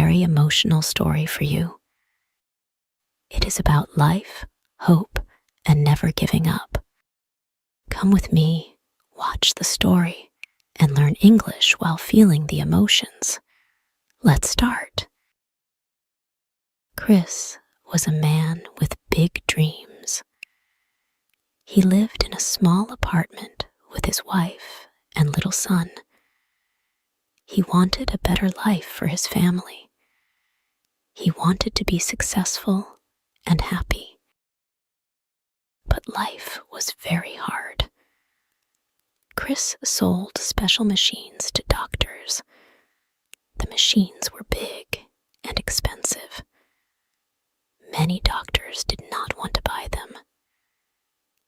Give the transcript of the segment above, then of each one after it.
very emotional story for you. It is about life, hope, and never giving up. Come with me, watch the story, and learn English while feeling the emotions. Let's start. Chris was a man with big dreams. He lived in a small apartment with his wife and little son. He wanted a better life for his family. He wanted to be successful and happy. But life was very hard. Chris sold special machines to doctors. The machines were big and expensive. Many doctors did not want to buy them.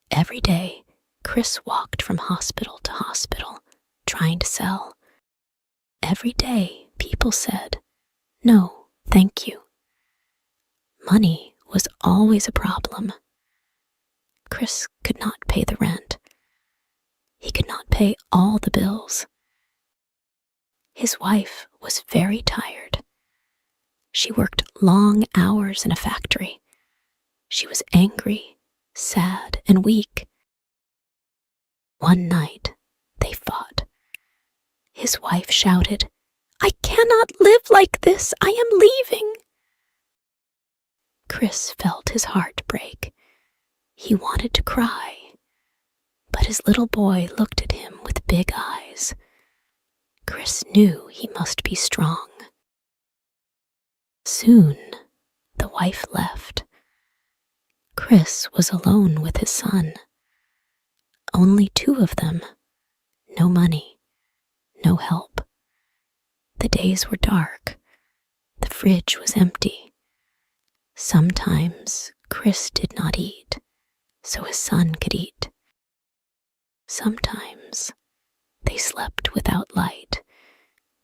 Every day, Chris walked from hospital to hospital, trying to sell. Every day, people said, "No, thank you." Money was always a problem. Chris could not pay the rent. He could not pay all the bills. His wife was very tired. She worked long hours in a factory. She was angry, sad, and weak. One night, they fought. His wife shouted, "I cannot live like this. I am leaving." Chris felt his heart break. He wanted to cry, but his little boy looked at him with big eyes. Chris knew he must be strong. Soon, the wife left. Chris was alone with his son. Only two of them. No money, no help. The days were dark. The fridge was empty. Sometimes Chris did not eat, so his son could eat. Sometimes they slept without light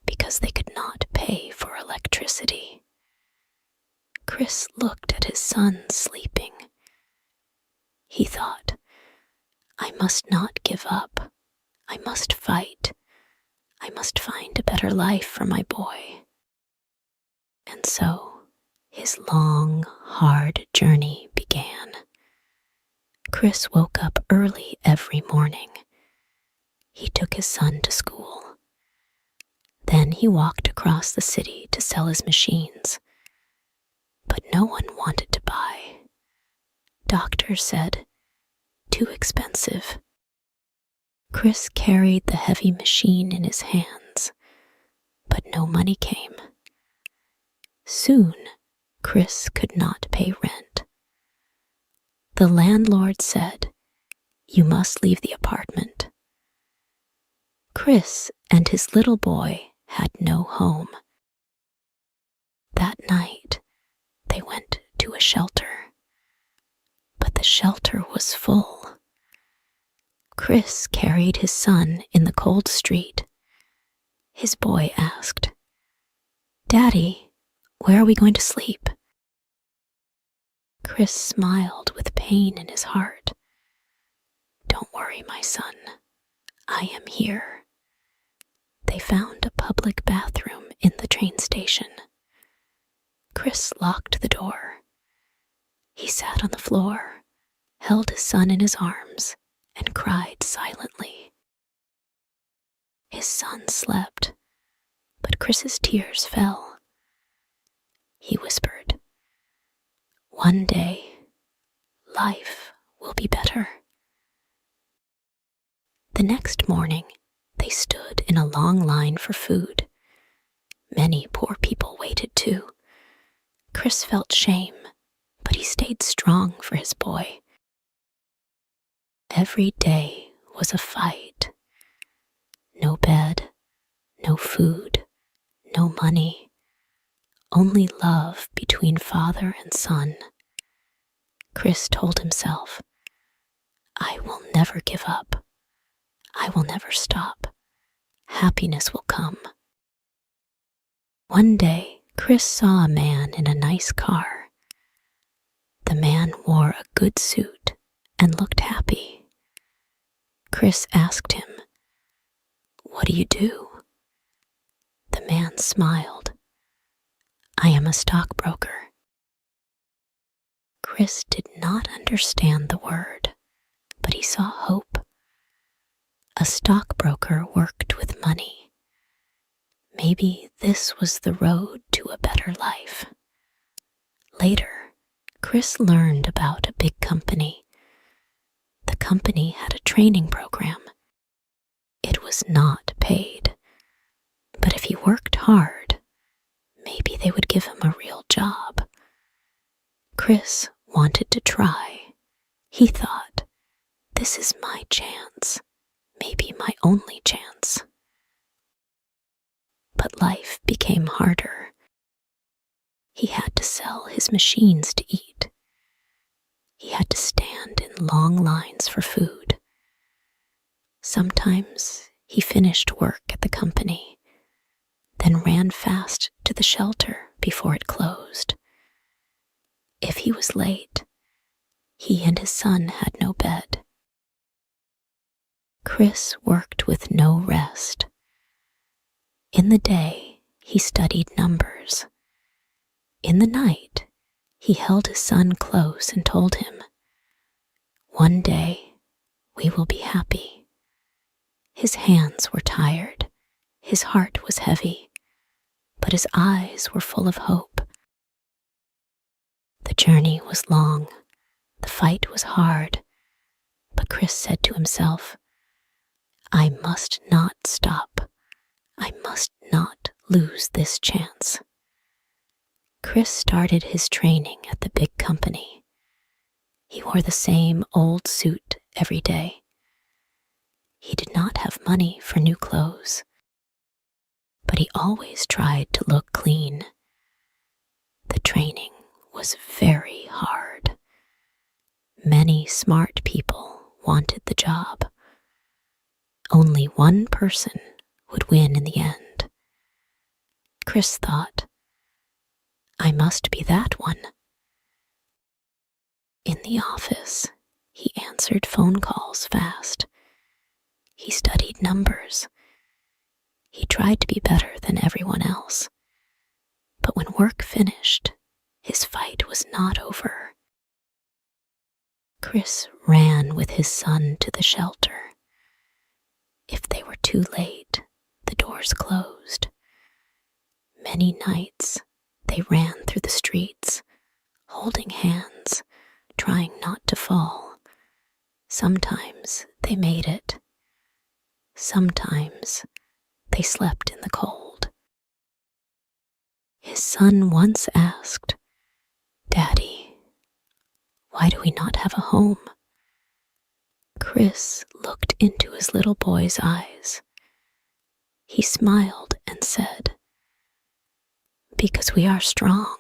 because they could not pay for electricity. Chris looked at his son sleeping. He thought, "I must not give up. I must fight. I must find a better life for my boy." And so his long, hard journey began. Chris woke up early every morning. He took his son to school. Then he walked across the city to sell his machines. But no one wanted to buy. Doctors said, "Too expensive." Chris carried the heavy machine in his hands, but no money came. Soon, Chris could not pay rent. The landlord said, "You must leave the apartment." Chris and his little boy had no home. That night, they went to a shelter. But the shelter was full. Chris carried his son in the cold street. His boy asked, "Daddy, where are we going to sleep?" Chris smiled with pain in his heart. "Don't worry, my son. I am here." They found a public bathroom in the train station. Chris locked the door. He sat on the floor, held his son in his arms, and cried silently. His son slept, but Chris's tears fell. He whispered, "One day, life will be better." The next morning, they stood in a long line for food. Many poor people waited too. Chris felt shame, but he stayed strong for his boy. Every day was a fight. No bed, no food, no money, only love between father and son. Chris told himself, "I will never give up. I will never stop. Happiness will come." One day, Chris saw a man in a nice car. The man wore a good suit and looked happy. Chris asked him, " What do you do?" The man smiled. I am a stockbroker." Chris did not understand the word, but he saw hope. A stockbroker worked with money. Maybe this was the road to a better life. Later, Chris learned about a big company. The company had a training program. It was not paid, but if he worked hard, maybe they would give him a real job. Chris wanted to try. He thought, this is my chance, maybe my only chance. But life became harder. He had to sell his machines to eat. He had to stand in long lines for food. Sometimes he finished work at the company, then ran fast to the shelter before it closed. If he was late, he and his son had no bed. Chris worked with no rest. In the day, he studied numbers. In the night, he held his son close and told him, "One day, we will be happy." His hands were tired, his heart was heavy, but his eyes were full of hope. The journey was long, the fight was hard, but Chris said to himself, "I must not stop. I must not lose this chance." Chris started his training at the big company. He wore the same old suit every day. He did not have money for new clothes, but he always tried to look clean. The training was very hard. Many smart people wanted the job. Only one person would win in the end. Chris thought, I must be that one. In the office, he answered phone calls fast. He studied numbers. He tried to be better than everyone else. But when work finished, his fight was not over. Chris ran with his son to the shelter. If they were too late, the doors closed. Many nights, they ran through the streets, holding hands, trying not to fall. Sometimes they made it. Sometimes they slept in the cold. His son once asked, "Daddy, why do we not have a home?" Chris looked into his little boy's eyes. He smiled and said, "Because we are strong.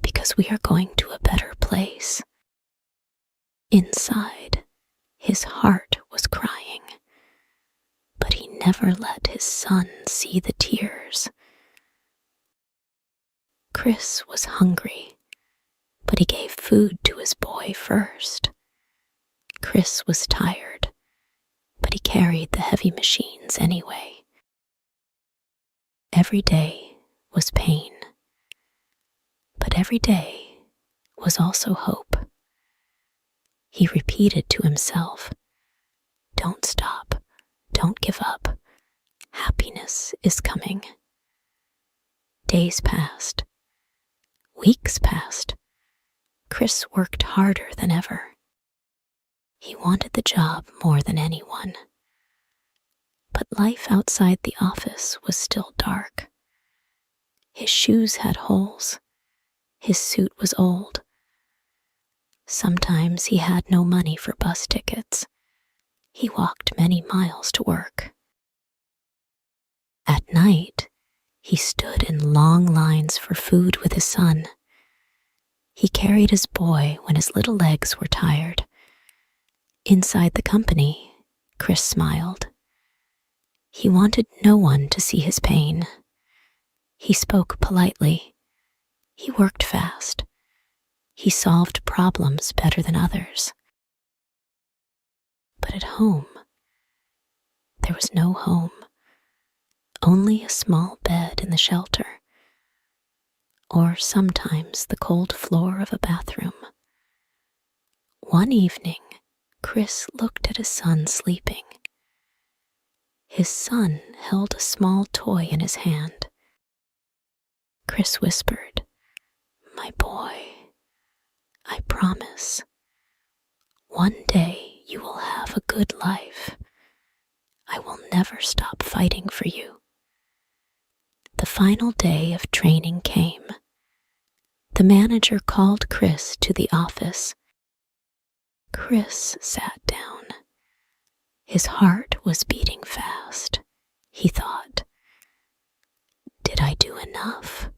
Because we are going to a better place." Inside, his heart was crying, but he never let his son see the tears. Chris was hungry, but he gave food to his boy first. Chris was tired, but he carried the heavy machines anyway. Every day was pain, but every day was also hope. He repeated to himself, "Don't stop, don't give up. Happiness is coming." Days passed. Weeks passed. Chris worked harder than ever. He wanted the job more than anyone. But life outside the office was still dark. His shoes had holes. His suit was old. Sometimes he had no money for bus tickets. He walked many miles to work. At night, he stood in long lines for food with his son. He carried his boy when his little legs were tired. Inside the company, Chris smiled. He wanted no one to see his pain. He spoke politely. He worked fast. He solved problems better than others. But at home, there was no home, only a small bed in the shelter. or sometimes the cold floor of a bathroom. One evening, Chris looked at his son sleeping. His son held a small toy in his hand. Chris whispered, "My boy, I promise, one day you will have a good life. I will never stop fighting for you." The final day of training came. The manager called Chris to the office. Chris sat down. His heart was beating fast. He thought, "Did I do enough?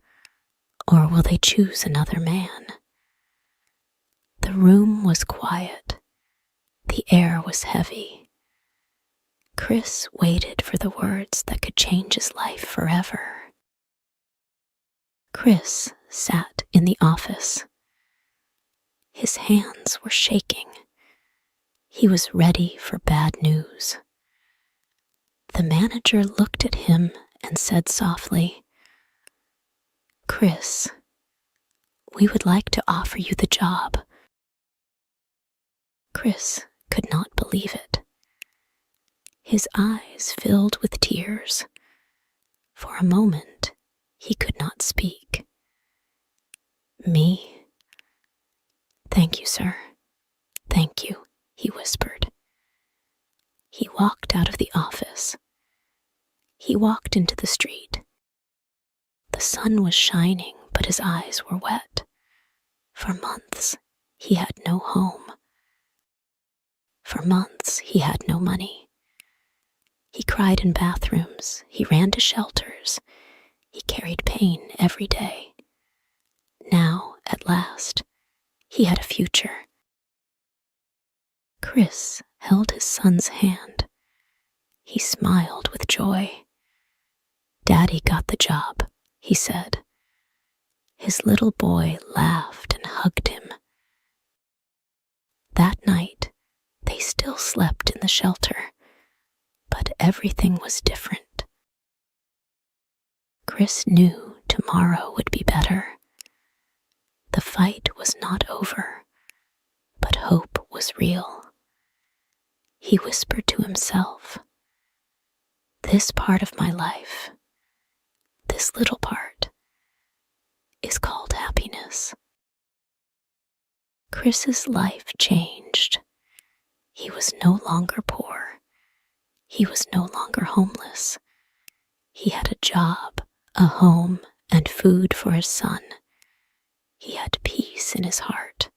Or will they choose another man?" The room was quiet. The air was heavy. Chris waited for the words that could change his life forever. Chris sat in the office. His hands were shaking. He was ready for bad news. The manager looked at him and said softly, "Chris, we would like to offer you the job." Chris could not believe it. His eyes filled with tears. For a moment, he could not speak. "Me? Thank you, sir. Thank you," he whispered. He walked out of the office. He walked into the street. The sun was shining, but his eyes were wet. For months, he had no home. For months, he had no money. He cried in bathrooms. He ran to shelters. He carried pain every day. Now, at last, he had a future. Chris held his son's hand. He smiled with joy. "Daddy got the job," he said. His little boy laughed and hugged him. That night, they still slept in the shelter, but everything was different. Chris knew tomorrow would be better. The fight was not over, but hope was real. He whispered to himself, "This part of my life, this little part, is called happiness." Chris's life changed. He was no longer poor. He was no longer homeless. He had a job, a home, and food for his son. He had peace in his heart.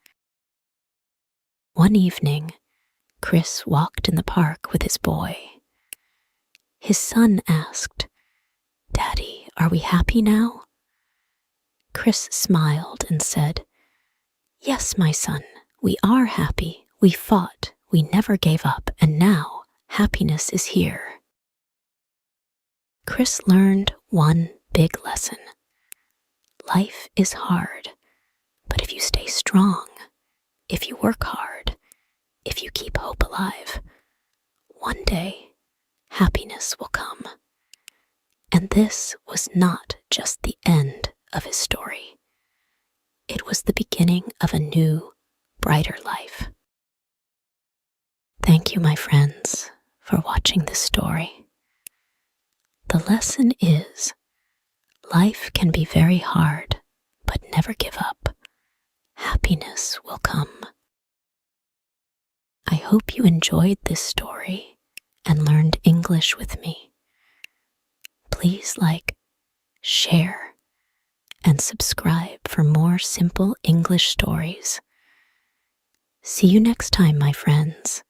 One evening, Chris walked in the park with his boy. His son asked, "Daddy, are we happy now?" Chris smiled and said, "Yes, my son, we are happy. We fought, we never gave up, and now happiness is here." Chris learned one big lesson. Life is hard, but if you stay strong, if you work hard, if you keep hope alive, one day happiness will come. And this was not just the end of his story. It was the beginning of a new, brighter life. Thank you, my friends, for watching this story. The lesson is, life can be very hard, but never give up. Happiness will come. I hope you enjoyed this story and learned English with me. Please like, share, and subscribe for more simple English stories. See you next time, my friends.